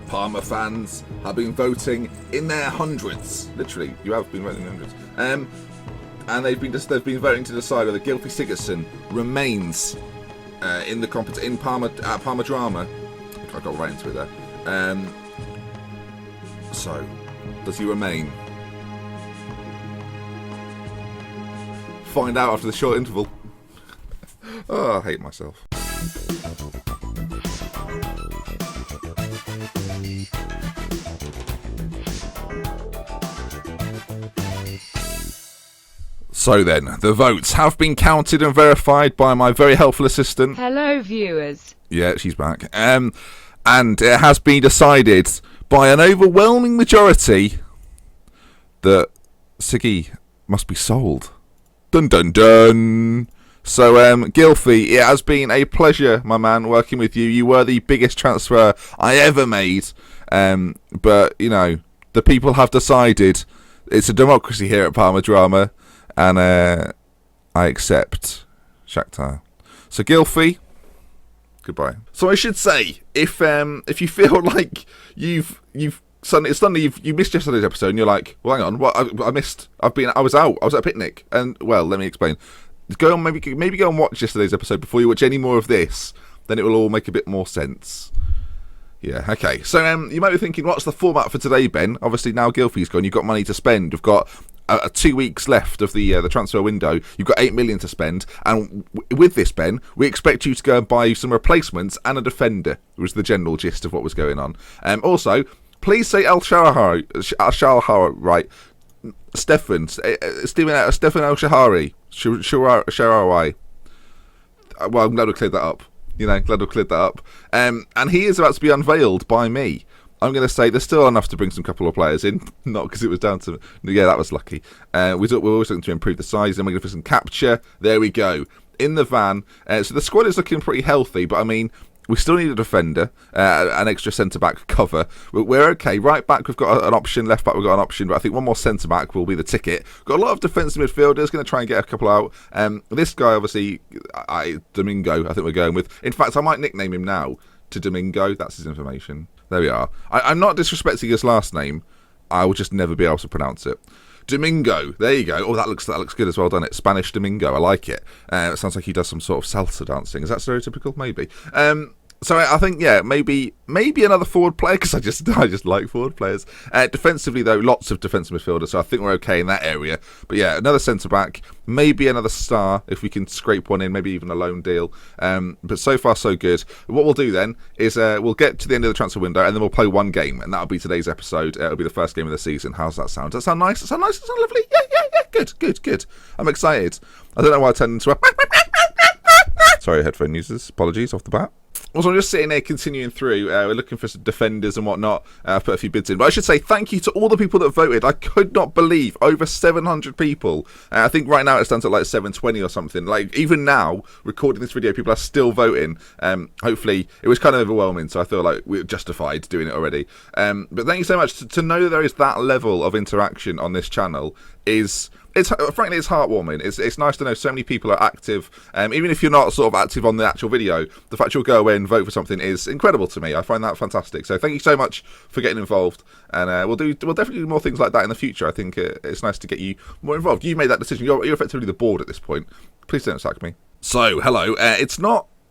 Parma fans have been voting in their hundreds. Literally, you have been voting in hundreds. And they've been voting to decide whether Gylfi Sigurdsson remains in the in Parma Parma drama. I got right into it there. So, does he remain? Find out after the short interval. Oh, I hate myself. So then, the votes have been counted and verified by my very helpful assistant. Hello, viewers. Yeah, she's back. And it has been decided by an overwhelming majority that Siggy must be sold. Dun dun dun. So, Gylfi, it has been a pleasure, my man, working with you. You were the biggest transfer I ever made. But, you know, the people have decided it's a democracy here at Parma Drama. And I accept Shakhtar. So, Gylfi, goodbye. So I should say, if you feel like you missed yesterday's episode and you're like, well, hang on, what I missed? I was out. I was at a picnic, and well, let me explain. Go on, maybe go and watch yesterday's episode before you watch any more of this. Then it will all make a bit more sense. Yeah, okay. So you might be thinking, what's the format for today, Ben? Obviously, now Gylfi's gone. You've got money to spend. We've got 2 weeks left of the transfer window. You've got 8 million to spend, and with this, Ben, we expect you to go and buy some replacements and a defender. Was the general gist of what was going on. Also, please say Al Shahari, right? Stefan Al Shahari. Shahari. Well, I'm glad we cleared that up. Glad we cleared that up. And he is about to be unveiled by me. I'm going to say there's still enough to bring some couple of players in. Not because it was down to... Yeah, that was lucky. We're always looking to improve the size. Then we're going to put some capture. There we go. In the van. So the squad is looking pretty healthy. But, I mean, we still need a defender. An extra centre-back cover. We're okay. Right back, we've got an option. Left back, we've got an option. But I think one more centre-back will be the ticket. Got a lot of defensive midfielders. Going to try and get a couple out. This guy, obviously, Domingo, I think we're going with. In fact, I might nickname him now to Domingo. That's his information. There we are. I'm not disrespecting his last name. I will just never be able to pronounce it. Domingo. There you go. Oh, that looks good as well, doesn't it? Spanish Domingo. I like it. It sounds like he does some sort of salsa dancing. Is that stereotypical? Maybe. So I think, yeah, maybe another forward player, because I just like forward players. Defensively, though, lots of defensive midfielders, so I think we're okay in that area. But yeah, another centre-back, maybe another star, if we can scrape one in, maybe even a loan deal. But so far, so good. What we'll do then is we'll get to the end of the transfer window, and then we'll play one game, and that'll be today's episode. It'll be the first game of the season. How's that sound? Does that sound nice? Does that sound nice? Does that sound lovely? Yeah. Good. I'm excited. I don't know why I turned into a... Sorry, headphone users. Apologies off the bat. Also, I'm just sitting there continuing through. We're looking for some defenders and whatnot. I've put a few bids in. But I should say thank you to all the people that voted. I could not believe over 700 people. I think right now it stands at like 720 or something. Like, even now, recording this video, people are still voting. Hopefully, it was kind of overwhelming, so I feel like we're justified doing it already. But thank you so much. To know that there is that level of interaction on this channel is... frankly, it's heartwarming. It's nice to know so many people are active. Even if you're not sort of active on the actual video, the fact you'll go away and vote for something is incredible to me. I find that fantastic. So thank you so much for getting involved. And we'll definitely do more things like that in the future. I think it's nice to get you more involved. You made that decision. You're effectively the board at this point. Please don't sack me. So, hello.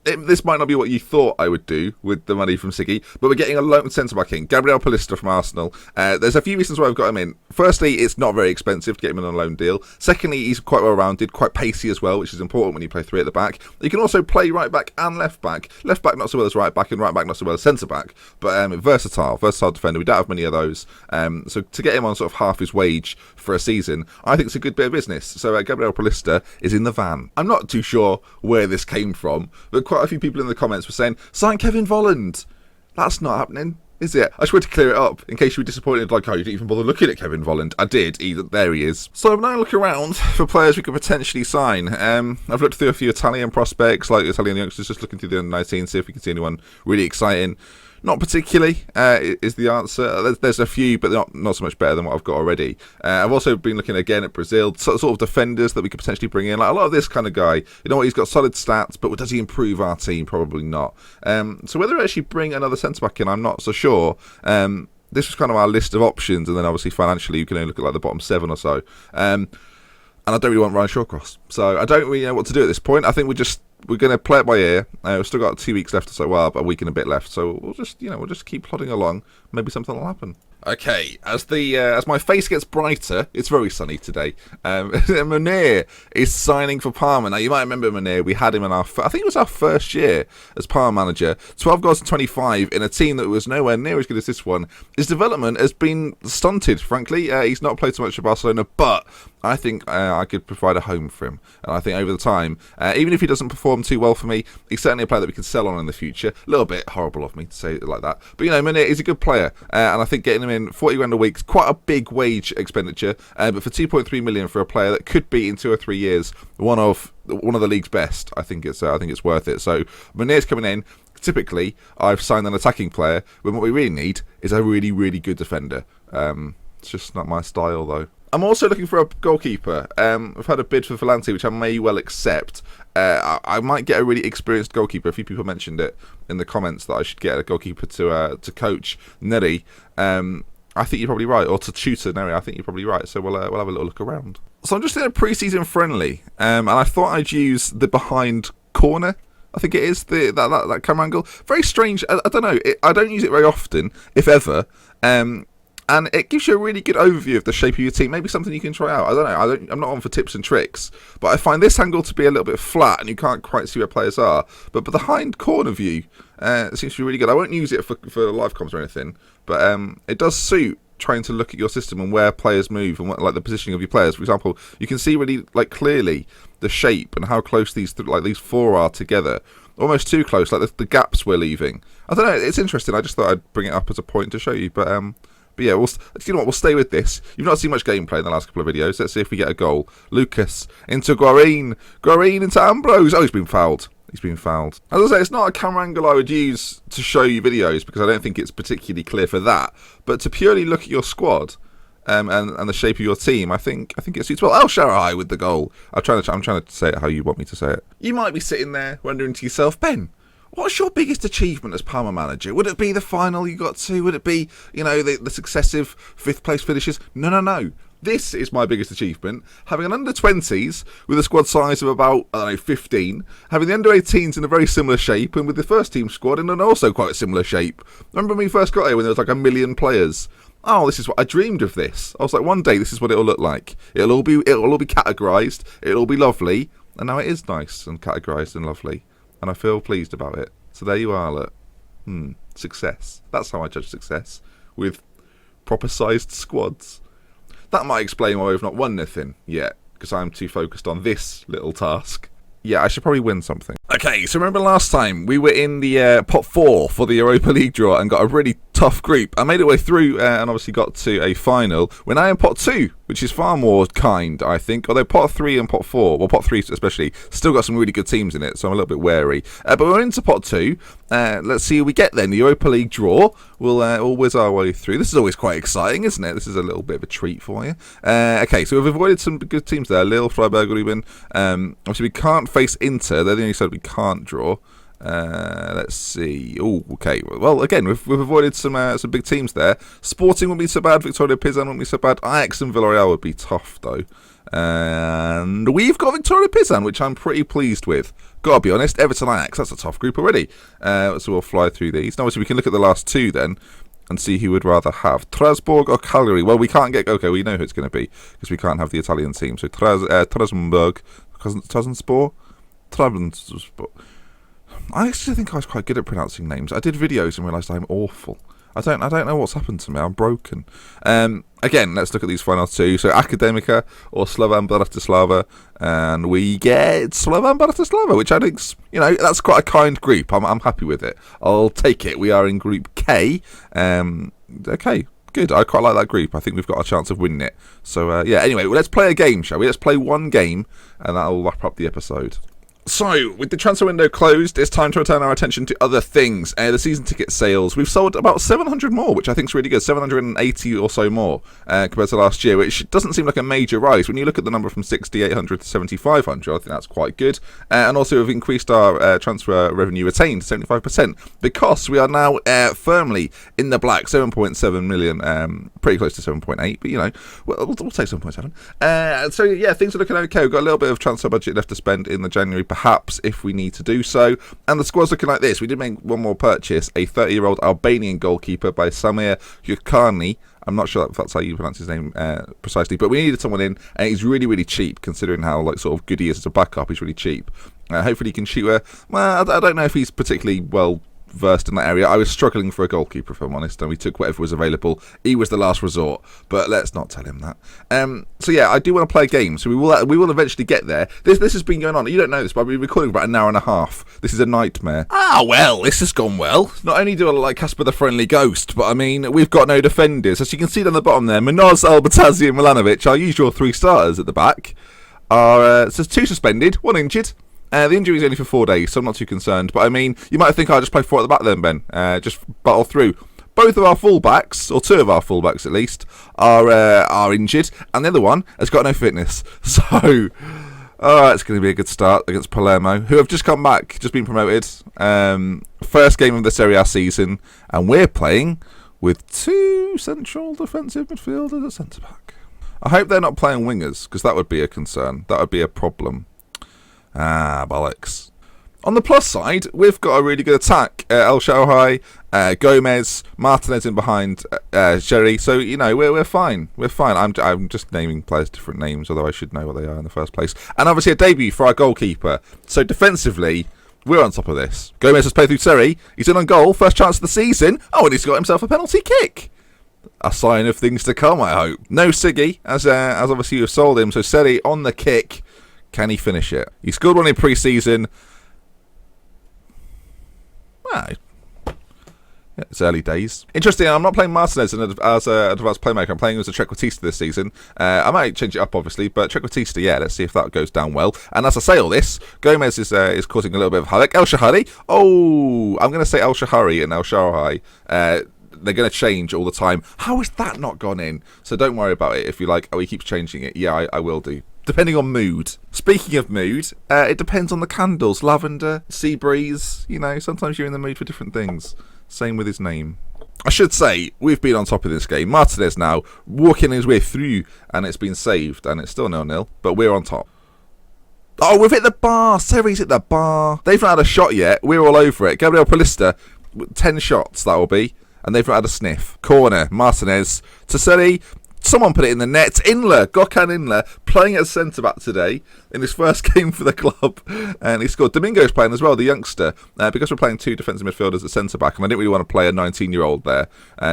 This might not be what you thought I would do with the money from Siggy, but we're getting a loan centre-back in, Gabriel Palista from Arsenal. There's a few reasons why I've got him in. Firstly, it's not very expensive to get him in on a loan deal. Secondly, he's quite well-rounded, quite pacey as well, which is important when you play three at the back. You can also play right-back and left-back. Left-back not so well as right-back, and right-back not so well as centre-back. But versatile defender. We don't have many of those. So to get him on sort of half his wage for a season, I think it's a good bit of business. So Gabriel Palista is in the van. I'm not too sure where this came from, but quite a few people in the comments were saying, sign Kevin Volland. That's not happening, is it? I just wanted to clear it up in case you were disappointed, like, oh, you didn't even bother looking at Kevin Volland. I did. There he is. So I'm now looking around for players we could potentially sign. I've looked through a few Italian prospects, like Italian youngsters, just looking through the under-19, see if we can see anyone really exciting. Not particularly is the answer. There's a few, but not so much better than what I've got already. I've also been looking again at Brazil, sort of defenders that we could potentially bring in. Like a lot of this kind of guy, you know what, he's got solid stats, but does he improve our team? Probably not. So whether I actually bring another centre-back in, I'm not so sure. This was kind of our list of options, and then obviously financially you can only look at like the bottom 7 or so. And I don't really want Ryan Shawcross, so I don't really know what to do at this point. I think we're going to play it by ear. We've still got 2 weeks left or so, well, a week and a bit left. So we'll just keep plodding along. Maybe something will happen. Okay, as my face gets brighter, it's very sunny today. Munir is signing for Parma. Now, you might remember Munir. We had him in I think it was our first year as Parma manager. 12 goals and 25 in a team that was nowhere near as good as this one. His development has been stunted, frankly. He's not played so much for Barcelona, but I think I could provide a home for him. And I think over the time, even if he doesn't perform too well for me, he's certainly a player that we can sell on in the future. A little bit horrible of me to say it like that. But, Munir is a good player. And I think getting him in 40 grand a week is quite a big wage expenditure. But for 2.3 million for a player that could be in 2 or 3 years one of the league's best, I think it's worth it. So Munir's coming in. Typically, I've signed an attacking player when what we really need is a really, really good defender. It's just not my style, though. I'm also looking for a goalkeeper. I've had a bid for Volante, which I may well accept. I might get a really experienced goalkeeper. A few people mentioned it in the comments that I should get a goalkeeper to coach Neri. I think you're probably right, or to tutor Neri. I think you're probably right. So we'll have a little look around. So I'm just in a pre-season friendly, and I thought I'd use the behind corner. I think it is that camera angle. Very strange. I don't know. I don't use it very often, if ever. And it gives you a really good overview of the shape of your team. Maybe something you can try out. I don't know. I'm not on for tips and tricks. But I find this angle to be a little bit flat and you can't quite see where players are. But the behind corner view seems to be really good. I won't use it for live comms or anything. But it does suit trying to look at your system and where players move and the positioning of your players. For example, you can see really clearly the shape and how close these 4 are together. Almost too close, the gaps we're leaving. I don't know. It's interesting. I just thought I'd bring it up as a point to show you. But yeah, we'll stay with this. You've not seen much gameplay in the last couple of videos. Let's see if we get a goal. Lucas into Guarín. Guarín into Ambrose. Oh, he's been fouled. As I say, it's not a camera angle I would use to show you videos because I don't think it's particularly clear for that. But to purely look at your squad and the shape of your team, I think it suits well. El Shaarawy with the goal. I'm trying to say it how you want me to say it. You might be sitting there wondering to yourself, Ben, what's your biggest achievement as Parma manager? Would it be the final you got to? Would it be, the successive 5th place finishes? No. This is my biggest achievement. Having an under-20s with a squad size of about, 15. Having the under-18s in a very similar shape. And with the first team squad in an also quite similar shape. Remember when we first got here when there was 1 million players? Oh, this is what I dreamed of this. I was like, one day this is what it'll look like. It'll all be categorised. It'll all be lovely. And now it is nice and categorised and lovely. And I feel pleased about it. So there you are, look. Success. That's how I judge success. With proper-sized squads. That might explain why we've not won anything yet. Because I'm too focused on this little task. Yeah, I should probably win something. Okay, so remember last time we were in the pot 4 for the Europa League draw and got a really tough group. I made it way through and obviously got to a final. We're now in pot 2, which is far more kind, I think. Although pot 3 and pot 4, well pot 3 especially, still got some really good teams in it, so I'm a little bit wary. But we're into pot 2. Let's see who we get then. The Europa League draw. We'll whiz our way through. This is always quite exciting, isn't it? This is a little bit of a treat for you. Okay, so we've avoided some good teams there. Lille, Freiburg, Ruben. Obviously we can't face Inter. They're the only side we can't draw. Let's see. Oh, okay. Well, again, we've avoided some big teams there. Sporting wouldn't be so bad. Victoria Pilsen wouldn't be so bad. Ajax and Villarreal would be tough, though. And we've got Victoria Pilsen, which I'm pretty pleased with. Gotta be honest, Everton Ajax, that's a tough group already. So we'll fly through these. Now, obviously, we can look at the last 2 then and see who we'd rather have. Strasbourg or Cagliari? Well, we can't get... Okay, we know who it's going to be because we can't have the Italian team. So Strasbourg, Trabzonspor. I actually think I was quite good at pronouncing names. I did videos and realised I'm awful. I don't know what's happened to me. I'm broken. Again, let's look at these final 2. So Academica or Slovan Bratislava, and we get Slovan Bratislava, which I think's, that's quite a kind group. I'm happy with it. I'll take it. We are in Group K. Okay, good. I quite like that group. I think we've got a chance of winning it. So yeah. Anyway, let's play a game, shall we? Let's play one game, and that'll wrap up the episode. So, with the transfer window closed, it's time to return our attention to other things. The season ticket sales. We've sold about 700 more, which I think is really good. 780 or so more compared to last year, which doesn't seem like a major rise. When you look at the number from 6,800 to 7,500, I think that's quite good. And also, we've increased our transfer revenue retained to 75% because we are now firmly in the black. 7.7 million, pretty close to 7.8, but you know, we'll take 7.7. So, yeah, things are looking okay. We've got a little bit of transfer budget left to spend in the January, perhaps, if we need to do so. And the squad's looking like this. We did make one more purchase, a 30-year-old Albanian goalkeeper by Samir Yukani. I'm not sure if that's how you pronounce his name precisely, but we needed someone in, and he's really, really cheap, considering how like sort of good he is as a backup. He's really cheap. Hopefully he can shoot well, I don't know if he's particularly well versed in that area. I was struggling for a goalkeeper, if I'm honest, and we took whatever was available. He was the last resort, but let's not tell him that. So yeah, I do want to play a game, so we will eventually get there. This has been going on. You don't know this, but I've been recording for about an hour and a half. This is a nightmare. Well, this has gone well. Not only do I look like Casper the Friendly Ghost, but I mean, we've got no defenders. As you can see down the bottom there, Munoz, Albertazzi and Milanovic, our usual 3 starters at the back, are so 2 suspended, 1 injured. The injury is only for 4 days, so I'm not too concerned. But I mean, you might think I'll just play 4 at the back then, Ben. Just battle through. Both of our fullbacks, or 2 of our fullbacks at least, are injured, and the other one has got no fitness. So, it's going to be a good start against Palermo, who have just come back, just been promoted. First game of the Serie A season, and we're playing with 2 central defensive midfielders at centre back. I hope they're not playing wingers, because that would be a concern. That would be a problem. Bollocks. On the plus side, we've got a really good attack. El Shaarawy, Gomez, Martinez in behind Sherry. So, you know, we're fine. We're fine. I'm just naming players different names, although I should know what they are in the first place. And obviously a debut for our goalkeeper. So defensively, we're on top of this. Gomez has played through Seri. He's in on goal. First chance of the season. Oh, and he's got himself a penalty kick. A sign of things to come, I hope. No Siggy, as obviously you've sold him. So Seri on the kick. Can he finish it? He scored one in pre-season. Well, yeah, it's early days. Interesting, I'm not playing Martinez as an advanced playmaker. I'm playing as a Trequartista this season. I might change it up, obviously, but Trequartista, yeah, let's see if that goes down well. And as I say all this, Gomez is causing a little bit of havoc. El Shaarawy. Oh, I'm going to say El Shaarawy and El Shaarawy. They're going to change all the time. How has that not gone in? So don't worry about it if you're like, oh, he keeps changing it. Yeah, I will do. Depending on mood. Speaking of mood, it depends on the candles. Lavender, sea breeze, you know, sometimes you're in the mood for different things. Same with his name. I should say, we've been on top of this game. Martinez now walking his way through, and it's been saved, and it's still 0-0, but we're on top. Oh, we've hit the bar. Seri's hit the bar. They've not had a shot yet. We're all over it. Gabriel Paulista, 10 shots, that will be, and they've not had a sniff. Corner, Martinez to Seri. Someone put it in the net. Gökhan Inler, playing at centre-back today in his first game for the club. And he scored. Domingo's playing as well, the youngster. Because we're playing 2 defensive midfielders at centre-back, and I didn't really want to play a 19-year-old there.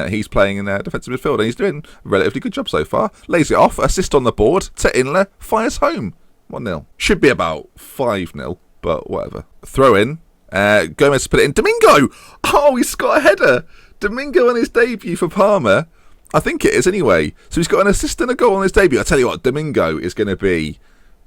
He's playing in defensive midfield, and he's doing a relatively good job so far. Lays it off. Assist on the board to Inler. Fires home. 1-0. Should be about 5-0, but whatever. Throw in. Gomez put it in. Domingo! Oh, he's got a header. Domingo on his debut for Parma. I think it is anyway. So he's got an assist and a goal on his debut. I tell you what, Domingo is going to be...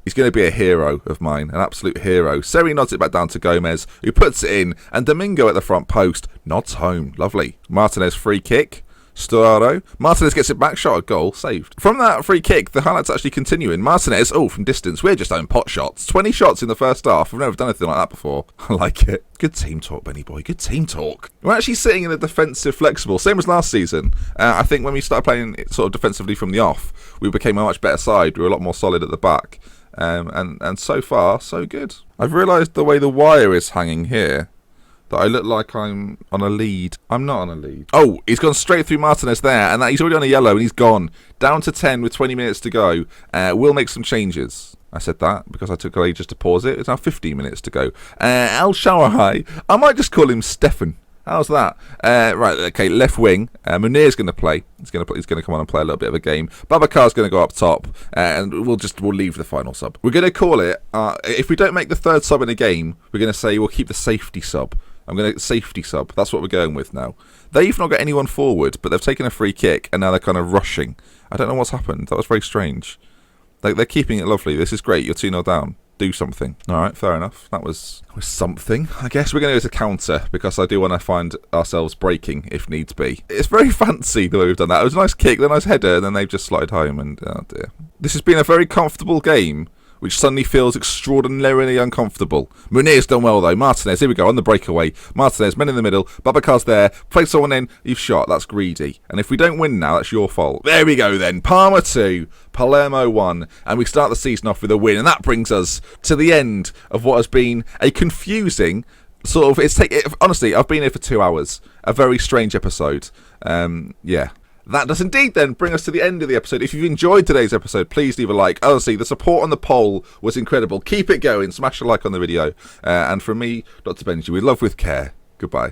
He's going to be a hero of mine, an absolute hero. Seri nods it back down to Gomez, who puts it in, and Domingo at the front post nods home. Lovely. Martinez free kick. Storaro. Martinez gets it back, shot a goal, saved. From that free kick, the highlights actually continuing. Martinez, from distance, we're just having pot shots. 20 shots in the first half. I've never done anything like that before. I like it. Good team talk, Benny boy. Good team talk. We're actually sitting in a defensive flexible, same as last season. I think when we started playing it sort of defensively from the off, we became a much better side. We were a lot more solid at the back. And so far, so good. I've realised the way the wire is hanging here, that I look like I'm on a lead. I'm not on a lead. Oh, he's gone straight through Martinez there, and he's already on a yellow, and he's gone. Down to 10 with 20 minutes to go. We'll make some changes. I said that because I took ages to pause it. It's now 15 minutes to go. El Shaarawy. I might just call him Stefan. How's that? Right, okay, left wing. Munir's going to play. He's going to come on and play a little bit of a game. Babacar's going to go up top, and we'll leave the final sub. We're going to call it, if we don't make the 3rd sub in a game, we're going to say we'll keep the safety sub. I'm going to safety sub. That's what we're going with now. They've not got anyone forward, but they've taken a free kick, and now they're kind of rushing. I don't know what's happened. That was very strange. They're keeping it lovely. This is great. You're 2-0 down. do something. All right, fair enough. That was something. I guess we're going to go to counter because I do want to find ourselves breaking if needs be. It's very fancy the way we've done that. It was a nice kick, a nice header, and then they've just slotted home. And oh dear, this has been a very comfortable game, which suddenly feels extraordinarily uncomfortable. Munir's done well, though. Martinez, here we go, on the breakaway. Martinez, men in the middle. Babacar's there. Play someone in. You've shot. That's greedy. And if we don't win now, that's your fault. There we go, then. Parma 2, Palermo 1. And we start the season off with a win. And that brings us to the end of what has been a confusing sort of... honestly, I've been here for 2 hours. A very strange episode. Yeah. That does indeed then bring us to the end of the episode. If you've enjoyed today's episode, please leave a like. Honestly, the support on the poll was incredible. Keep it going. Smash a like on the video. And from me, Dr. Benji, with love, with care. Goodbye.